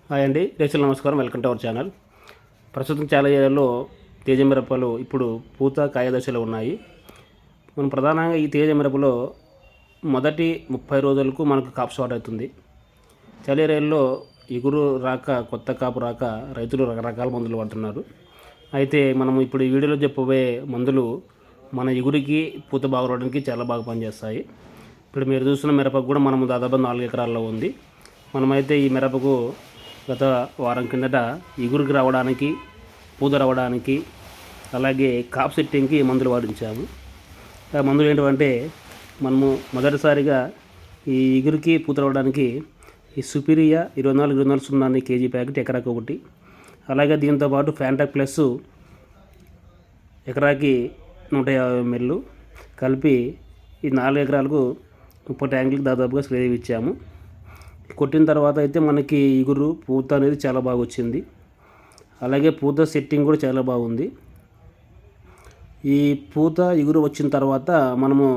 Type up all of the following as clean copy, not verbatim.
Hi అండి, రైతులు నమస్కారం. Welcome to our channel. ప్రస్తుతం చాలా ఏరియాల్లో తేజ మిరపలు ఇప్పుడు పూత కాయ దశలో ఉన్నాయి. మనం ప్రధానంగా ఈ తేజ మిరపలో మొదటి 30 రోజులకు మనకు కాపు స్టార్ట్ అవుతుంది. చాలా ఏరియాల్లో ఇగురు రాక, కొత్త కాపు రాక రైతులు రకరకాల మందులు వాడుతున్నారు. అయితే మనం ఇప్పుడు ఈ వీడియోలో చెప్పబోయే మందులు మన ఇగురికి పూత బాగా రావడానికి చాలా బాగా పనిచేస్తాయి. ఇప్పుడు మీరు చూస్తున్న మిరపకు కూడా మనము దాదాపు 4 ఎకరాల్లో ఉంది. మనమైతే ఈ మిరపకు గత వారం కిందట ఇగురికి రావడానికి, పూత రావడానికి, అలాగే కాప్ సెట్టింగ్కి మందులు వాడించాము. ఆ మందులు ఏంటంటే, మనము మొదటిసారిగా ఈ ఇగురికి పూత రావడానికి ఈ సుపీరియా 24 కేజీ ప్యాకెట్ ఎకరాకి ఒకటి, అలాగే దీంతోపాటు ఫ్యాంటాక్ ప్లస్ ఎకరాకి 150 ml కలిపి ఈ 4 ఎకరాలకు 30 ట్యాంకులకు దాదాపుగా స్ప్రే ఇచ్చాము. కొట్టిన తర్వాత అయితే మనకి ఇగురు పూత అనేది చాలా బాగా వచ్చింది. అలాగే పూత సెట్టింగ్ కూడా చాలా బాగుంది. ఈ పూత ఇగురు వచ్చిన తర్వాత మనము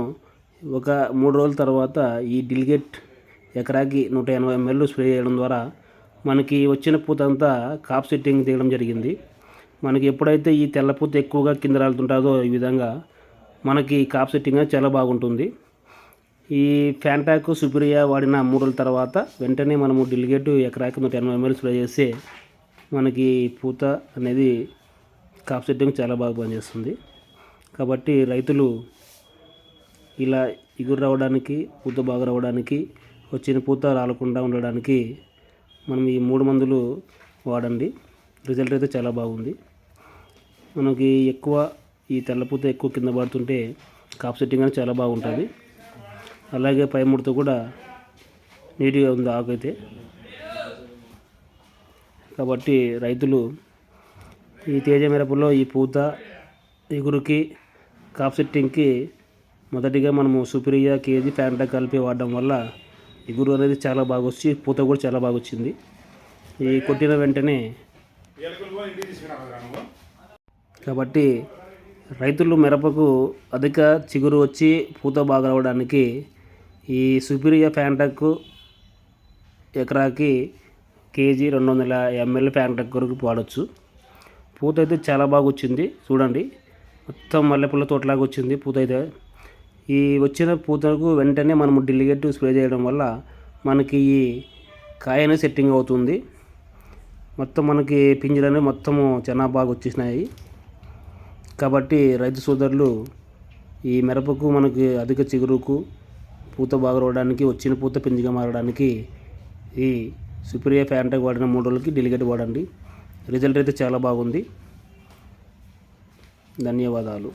ఒక 3 రోజుల తర్వాత ఈ డిల్గేట్ ఎకరాకి 180 ml స్ప్రే చేయడం ద్వారా మనకి వచ్చిన పూత అంతా కాప్ సెట్టింగ్ తీయడం జరిగింది. మనకి ఎప్పుడైతే ఈ తెల్ల పూత ఎక్కువగా కింద రాలుతుంటుందో ఈ విధంగా మనకి కాప్ సెట్టింగ్ చాలా బాగుంటుంది. ఈ ఫ్యాంటాక్ సుపీరియా వాడిన 3 రోజుల తర్వాత వెంటనే మనము డిల్గేట్ ఎకరాకి 180 ml స్ప్రే చేస్తే మనకి పూత అనేది కాప్ సెట్టింగ్ చాలా బాగా పనిచేస్తుంది. కాబట్టి రైతులు ఇలా ఇగురు రావడానికి, పూత బాగా రావడానికి, వచ్చిన పూత రాలకుండా ఉండడానికి మనం ఈ 3 మందులు వాడండి. రిజల్ట్ అయితే చాలా బాగుంది. మనకి ఎక్కువ ఈ తెల్లపూత ఎక్కువ కింద పడుతుంటే కాప్ సెట్టింగ్ అనేది చాలా బాగుంటుంది. అలాగే పై ముడత కూడా నీట్గా ఉంది ఆకు అయితే. కాబట్టి రైతులు ఈ తేజ మిరపలో ఈ పూత ఇగురుకి కాప్ సెట్టింగ్కి మొదటిగా మనము సుపీరియా కేజీ ఫ్యాంటాక్ కలిపి వాడడం వల్ల ఇగురు అనేది చాలా బాగా వచ్చి పూత కూడా చాలా బాగా వచ్చింది. ఈ కొట్టిన వెంటనే కాబట్టి రైతులు మిరపకు అధిక చిగురు వచ్చి పూత బాగా రావడానికి ఈ సుపీరియా ఫ్యాంటాక్ ఎకరాకి కేజీ 250 ml ఫ్యాంటాక్ వరకు వాడచ్చు. పూత అయితే చాలా బాగా వచ్చింది. చూడండి, మొత్తం మల్లెపూల తోటలాగా వచ్చింది పూత అయితే. ఈ వచ్చిన పూతకు వెంటనే మనము డిల్గేట్ స్ప్రే చేయడం వల్ల మనకి ఈ కాయ అనేది సెట్టింగ్ అవుతుంది. మొత్తం మనకి పింజలు మొత్తము చాలా బాగా వచ్చేసినాయి. కాబట్టి రైతు సోదరులు ఈ మిరపకు మనకి అధిక చిగురుకు పూత బాగా రావడానికి, వచ్చిన పూత పింజిగా మారడానికి ఈ సుపీరియా ఫ్యాంటాక్ వాడిన 3 రోజులకి డిల్గేట్ వాడండి. రిజల్ట్ అయితే చాలా బాగుంది. ధన్యవాదాలు.